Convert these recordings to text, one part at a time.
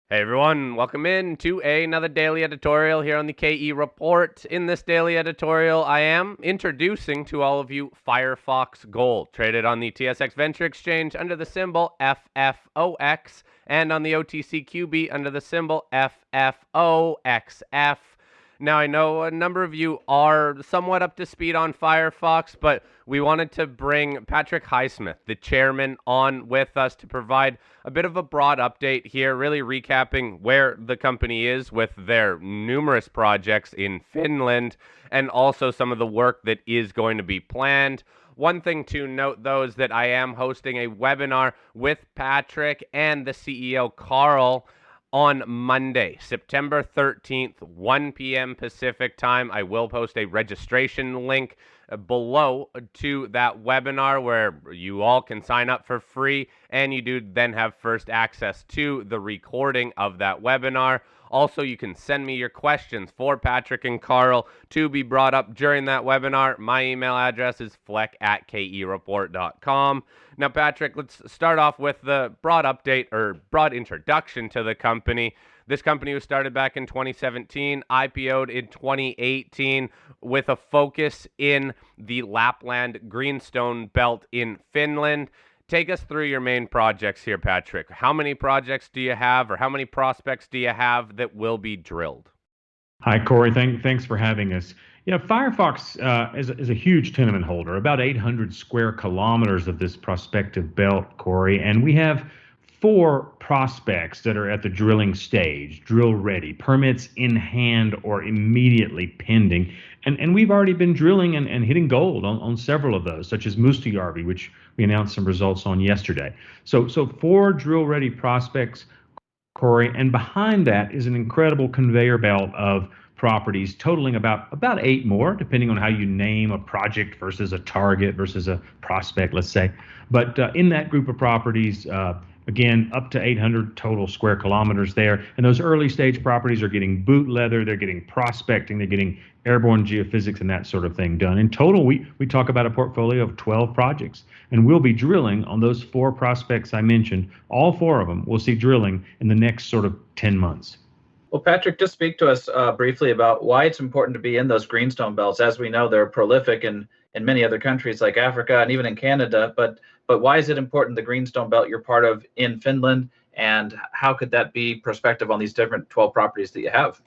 Hey everyone, welcome in to another daily editorial here on the KE Report. In this daily editorial, I am introducing to all of you Firefox Gold, traded on the TSX Venture Exchange under the symbol FFOX and on the OTCQB under the symbol FFOXF. Now, I know a number of you are somewhat up to speed on Firefox, but we wanted to bring Patrick Highsmith, the chairman, on with us to provide a bit of a broad update here, really recapping where the company is with their numerous projects in Finland and also some of the work that is going to be planned. One thing to note, though, is that I am hosting a webinar with Patrick and the CEO, Carl, on Monday, September 13th, 1 p.m. Pacific time. I will post a registration link below to that webinar where you all can sign up for free, and you do then have first access to the recording of that webinar. Also, you can send me your questions for Patrick and Carl to be brought up during that webinar. My email address is fleck@kereport.com. Now, Patrick, let's start off with the broad update or broad introduction to the company. This company was started back in 2017, IPO'd in 2018 with a focus in the Lapland Greenstone Belt in Finland. Take us through your main projects here, Patrick. How many projects do you have, or how many prospects do you have that will be drilled? Hi, Corey. Thanks for having us. Firefox is a huge tenement holder, about 800 square kilometers of this prospective belt, Corey, and we have 4 prospects that are at the drilling stage, drill ready, permits in hand or immediately pending. And we've already been drilling and hitting gold on several of those, such as Mustajärvi, which we announced some results on yesterday. So 4 drill ready prospects, Corey, and behind that is an incredible conveyor belt of properties totaling about 8 more, depending on how you name a project versus a target versus a prospect, let's say. But in that group of properties, again, up to 800 total square kilometers there. And those early stage properties are getting boot leather, they're getting prospecting, they're getting airborne geophysics and that sort of thing done. In total, we talk about a portfolio of 12 projects, and we'll be drilling on those 4 prospects I mentioned. All 4 of them we'll see drilling in the next sort of 10 months. Well, Patrick, just speak to us briefly about why it's important to be in those greenstone belts. As we know, they're prolific in many other countries like Africa and even in Canada. But why is it important, the greenstone belt you're part of in Finland, and how could that be prospective on these different 12 properties that you have?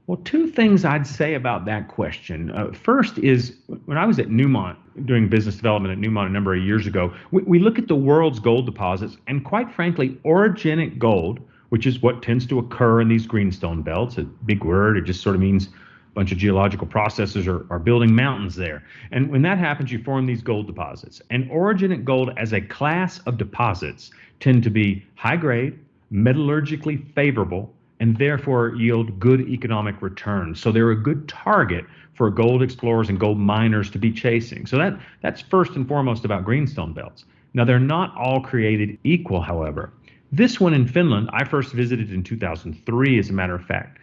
Well, 2 things I'd say about that question. First is, when I was at Newmont doing business development at Newmont a number of years ago, we look at the world's gold deposits, and quite frankly, orogenic gold, which is what tends to occur in these greenstone belts, a big word, it just sort of means a bunch of geological processes are building mountains there. And when that happens, you form these gold deposits. And orogenic gold as a class of deposits tend to be high grade, metallurgically favorable, and therefore yield good economic returns. So they're a good target for gold explorers and gold miners to be chasing. So that's first and foremost about greenstone belts. Now, they're not all created equal, however. This one in Finland, I first visited in 2003, as a matter of fact,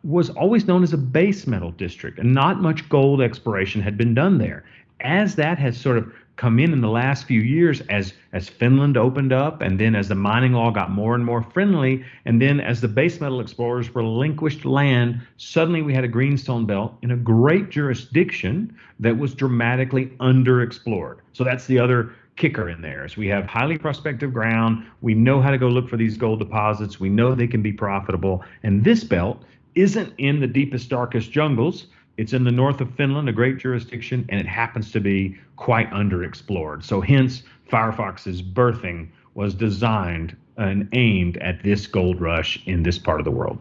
was always known as a base metal district, and not much gold exploration had been done there. As that has sort of come in the last few years, as Finland opened up, and then as the mining law got more and more friendly, and then as the base metal explorers relinquished land, suddenly we had a greenstone belt in a great jurisdiction that was dramatically underexplored. So that's the other kicker in there, is we have highly prospective ground. We know how to go look for these gold deposits. We know they can be profitable. And this belt isn't in the deepest, darkest jungles. It's in the north of Finland, a great jurisdiction, and it happens to be quite underexplored. So hence, Firefox's birthing was designed and aimed at this gold rush in this part of the world.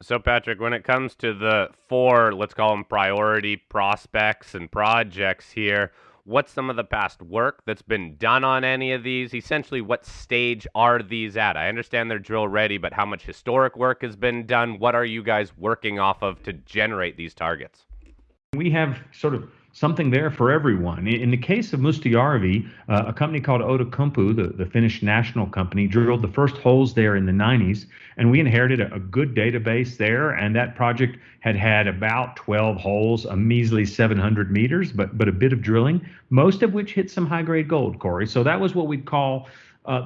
So, Patrick, when it comes to the 4, let's call them priority prospects and projects here, what's some of the past work that's been done on any of these? Essentially, what stage are these at? I understand they're drill ready, but how much historic work has been done? What are you guys working off of to generate these targets? We have sort of something there for everyone. In the case of Mustajärvi, a company called Outokumpu, the Finnish national company, drilled the first holes there in the 90s, and we inherited a good database there, and that project had about 12 holes, a measly 700 meters, but a bit of drilling, most of which hit some high-grade gold, Corey. So that was what we'd call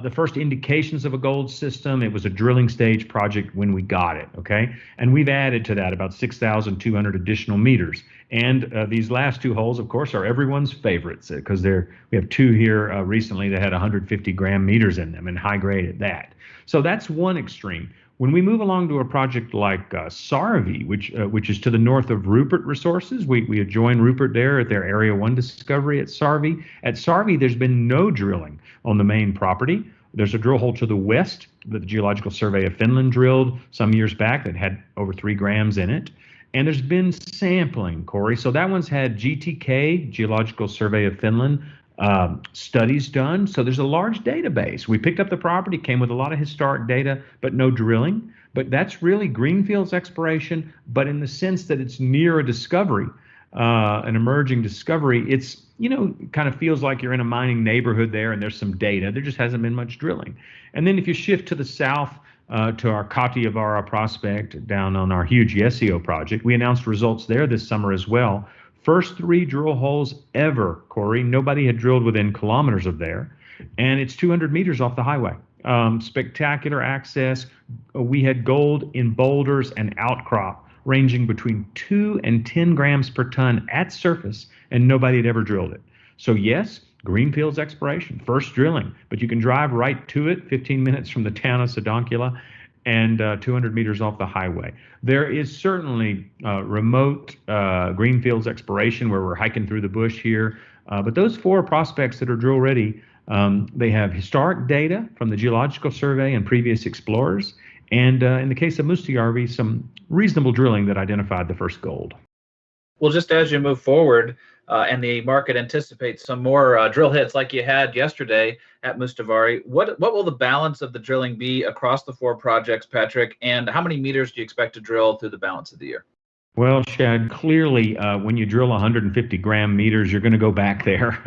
the first indications of a gold system. It was a drilling stage project when we got it, okay? And we've added to that about 6,200 additional meters. And these last two holes, of course, are everyone's favorites because we have two here recently that had 150 gram meters in them and high grade at that. So that's one extreme. When we move along to a project like Sarvi, which is to the north of Rupert Resources, we adjoin Rupert there at their Area 1 discovery at Sarvi. At Sarvi, there's been no drilling on the main property. There's a drill hole to the west that the Geological Survey of Finland drilled some years back that had over 3 grams in it. And there's been sampling, Corey. So that one's had GTK, Geological Survey of Finland, studies done. So there's a large database. We picked up the property, came with a lot of historic data, but no drilling. But that's really greenfields exploration, but in the sense that it's near a discovery, an emerging discovery. It's, kind of feels like you're in a mining neighborhood there and there's some data. There just hasn't been much drilling. And then if you shift to the south, to our Katiavara prospect down on our huge Yesio project, we announced results there this summer as well. First 3 drill holes ever, Corey. Nobody had drilled within kilometers of there. And it's 200 meters off the highway. Spectacular access. We had gold in boulders and outcrop ranging between 2 and 10 grams per ton at surface, and nobody had ever drilled it. So yes, greenfields exploration, first drilling, but you can drive right to it, 15 minutes from the town of Sodonkila and 200 meters off the highway. There is certainly remote greenfields exploration where we're hiking through the bush here, but those 4 prospects that are drill ready, they have historic data from the Geological Survey and previous explorers, and in the case of Mustajärvi, some reasonable drilling that identified the first gold. Well, just as you move forward and the market anticipates some more drill hits like you had yesterday at Mustajärvi, what will the balance of the drilling be across the 4 projects, Patrick, and how many meters do you expect to drill through the balance of the year? Well, Shad, clearly when you drill 150 gram meters, you're going to go back there.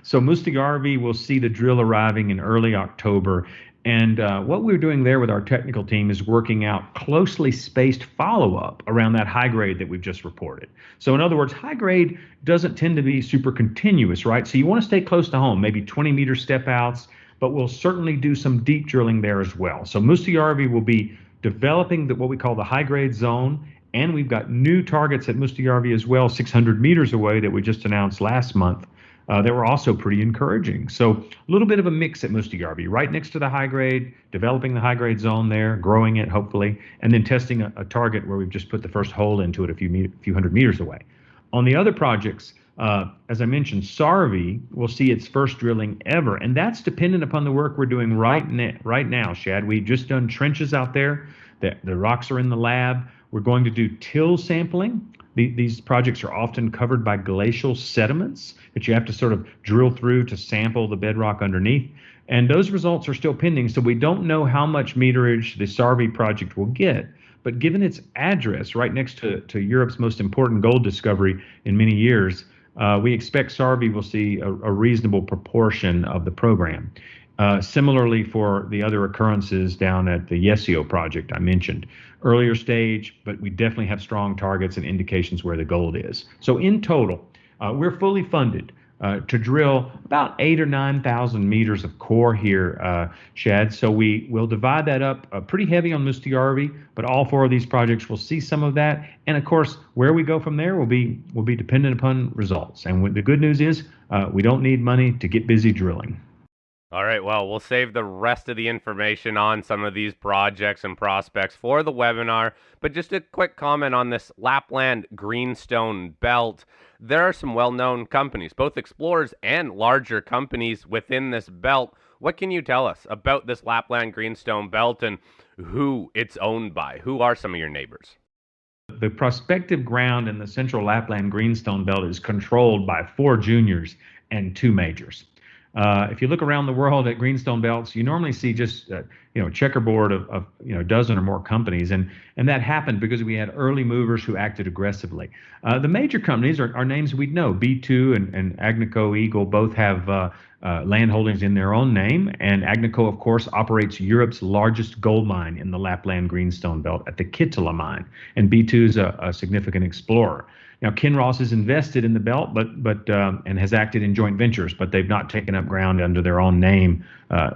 So Mustajärvi will see the drill arriving in early October. And what we're doing there with our technical team is working out closely spaced follow-up around that high grade that we've just reported. So in other words, high grade doesn't tend to be super continuous, right? So you want to stay close to home, maybe 20-meter step outs, but we'll certainly do some deep drilling there as well. So Mustajärvi will be developing what we call the high grade zone, and we've got new targets at Mustajärvi as well, 600 meters away that we just announced last month. That were also pretty encouraging. So a little bit of a mix at Mustajärvi, right next to the high grade, developing the high grade zone there, growing it hopefully, and then testing a target where we've just put the first hole into it a few hundred meters away. On the other projects, as I mentioned, Sarvi will see its first drilling ever, and that's dependent upon the work we're doing right now, Shad. We've just done trenches out there. The rocks are in the lab. We're going to do till sampling. These projects are often covered by glacial sediments that you have to sort of drill through to sample the bedrock underneath. And those results are still pending, so we don't know how much meterage the Sarvi project will get. But given its address right next to Europe's most important gold discovery in many years, we expect Sarvi will see a reasonable proportion of the program. Similarly for the other occurrences down at the Yesio project I mentioned. Earlier stage, but we definitely have strong targets and indications where the gold is. So in total, we're fully funded to drill about 8,000 or 9,000 meters of core here, Shad. So we will divide that up pretty heavy on Mustajärvi, but all 4 of these projects will see some of that. And of course, where we go from there will be dependent upon results. And the good news is we don't need money to get busy drilling. All right, well, we'll save the rest of the information on some of these projects and prospects for the webinar, but just a quick comment on this Lapland Greenstone Belt. There are some well-known companies, both explorers and larger companies within this belt. What can you tell us about this Lapland Greenstone Belt and who it's owned by? Who are some of your neighbors? The prospective ground in the central Lapland Greenstone Belt is controlled by 4 juniors and 2 majors. If you look around the world at greenstone belts, you normally see just a checkerboard of a dozen or more companies, and that happened because we had early movers who acted aggressively. The major companies are names we'd know. B2 and Agnico Eagle both have land holdings in their own name. And Agnico, of course, operates Europe's largest gold mine in the Lapland Greenstone Belt at the Kittilä mine. And B2 is a significant explorer. Now, Kinross is invested in the belt, and has acted in joint ventures, but they've not taken up ground under their own name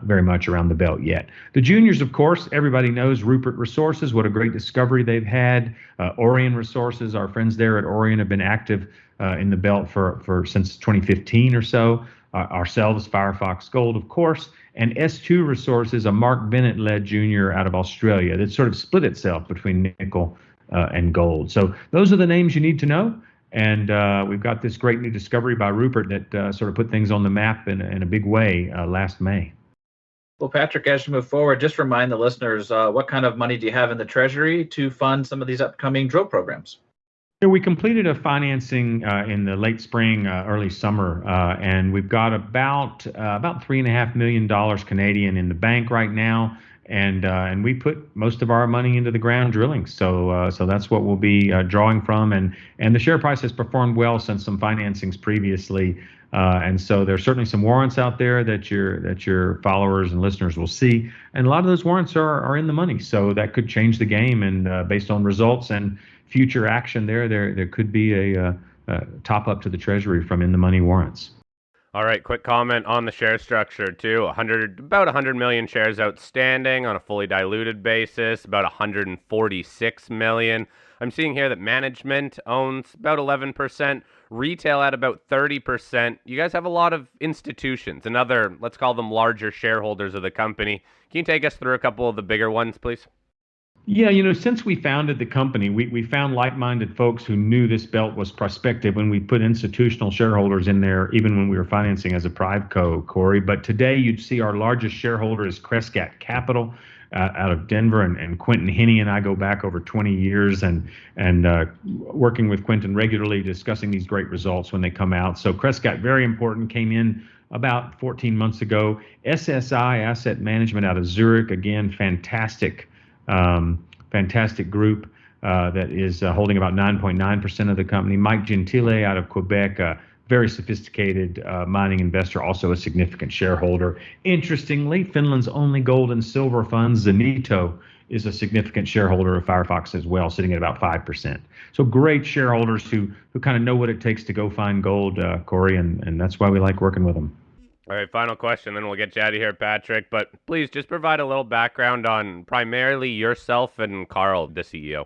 very much around the belt yet. The juniors, of course, everybody knows Rupert Resources. What a great discovery they've had. Orion Resources, our friends there at Orion have been active in the belt for since 2015 or so. Ourselves, Firefox Gold, of course, and S2 Resources, a Mark Bennett-led junior out of Australia that sort of split itself between nickel and gold. So those are the names you need to know. And we've got this great new discovery by Rupert that sort of put things on the map in a big way last May. Well, Patrick, as you move forward, just remind the listeners, what kind of money do you have in the Treasury to fund some of these upcoming drill programs? We completed a financing in the late spring, early summer, and we've got about $3.5 million Canadian in the bank right now. And we put most of our money into the ground drilling, so that's what we'll be drawing from. And the share price has performed well since some financings previously, and so there's certainly some warrants out there that your followers and listeners will see, and a lot of those warrants are in the money, so that could change the game. And based on results and future action, there could be a top up to the Treasury from in the money warrants. All right, quick comment on the share structure too. About 100 million shares outstanding on a fully diluted basis, about 146 million. I'm seeing here that management owns about 11%, retail at about 30%. You guys have a lot of institutions and other, let's call them larger shareholders of the company. Can you take us through a couple of the bigger ones, please? Yeah, since we founded the company, we found like-minded folks who knew this belt was prospective when we put institutional shareholders in there, even when we were financing as a Priveco, Corey. But today you'd see our largest shareholder is Crescat Capital out of Denver, and Quentin Henney and I go back over 20 years and working with Quentin regularly, discussing these great results when they come out. So Crescat, very important, came in about 14 months ago. SSI Asset Management out of Zurich, again, fantastic group that is holding about 9.9% of the company. Mike Gentile out of Quebec, a very sophisticated mining investor, also a significant shareholder. Interestingly, Finland's only gold and silver fund, Zenito, is a significant shareholder of Firefox as well, sitting at about 5%. So great shareholders who kind of know what it takes to go find gold, Corey, and that's why we like working with them. All right, final question, then we'll get you out of here, Patrick. But please just provide a little background on primarily yourself and Carl, the CEO.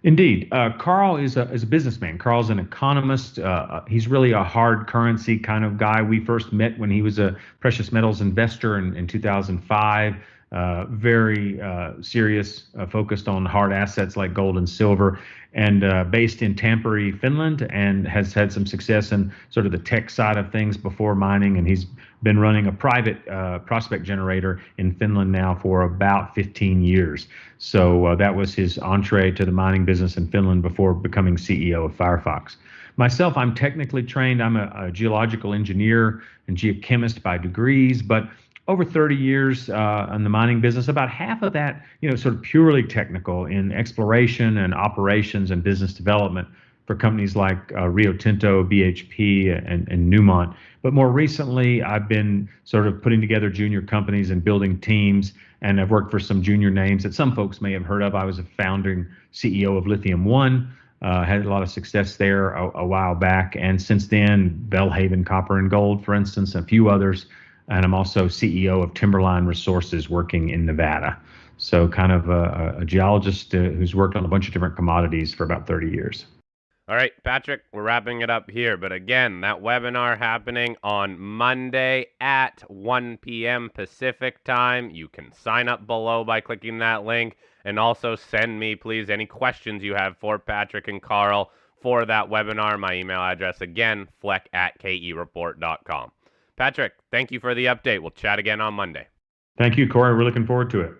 Indeed. Carl is a businessman. Carl's an economist. He's really a hard currency kind of guy. We first met when he was a precious metals investor in 2005. Very serious, focused on hard assets like gold and silver, and based in Tampere, Finland, and has had some success in sort of the tech side of things before mining. And he's been running a private prospect generator in Finland now for about 15 years. So that was his entree to the mining business in Finland before becoming CEO of Firefox. Myself, I'm technically trained. I'm a geological engineer and geochemist by degrees, but over 30 years in the mining business, about half of that, sort of purely technical in exploration and operations and business development for companies like Rio Tinto, BHP, and Newmont. But more recently, I've been sort of putting together junior companies and building teams, and I've worked for some junior names that some folks may have heard of. I was a founding CEO of Lithium One, had a lot of success there a while back, and since then, Bellhaven Copper and Gold, for instance, and a few others. And I'm also CEO of Timberline Resources working in Nevada. So kind of a geologist who's worked on a bunch of different commodities for about 30 years. All right, Patrick, we're wrapping it up here. But again, that webinar happening on Monday at 1 p.m. Pacific time. You can sign up below by clicking that link. And also send me, please, any questions you have for Patrick and Carl for that webinar. My email address, again, fleck@kereport.com. Patrick, thank you for the update. We'll chat again on Monday. Thank you, Corey. We're looking forward to it.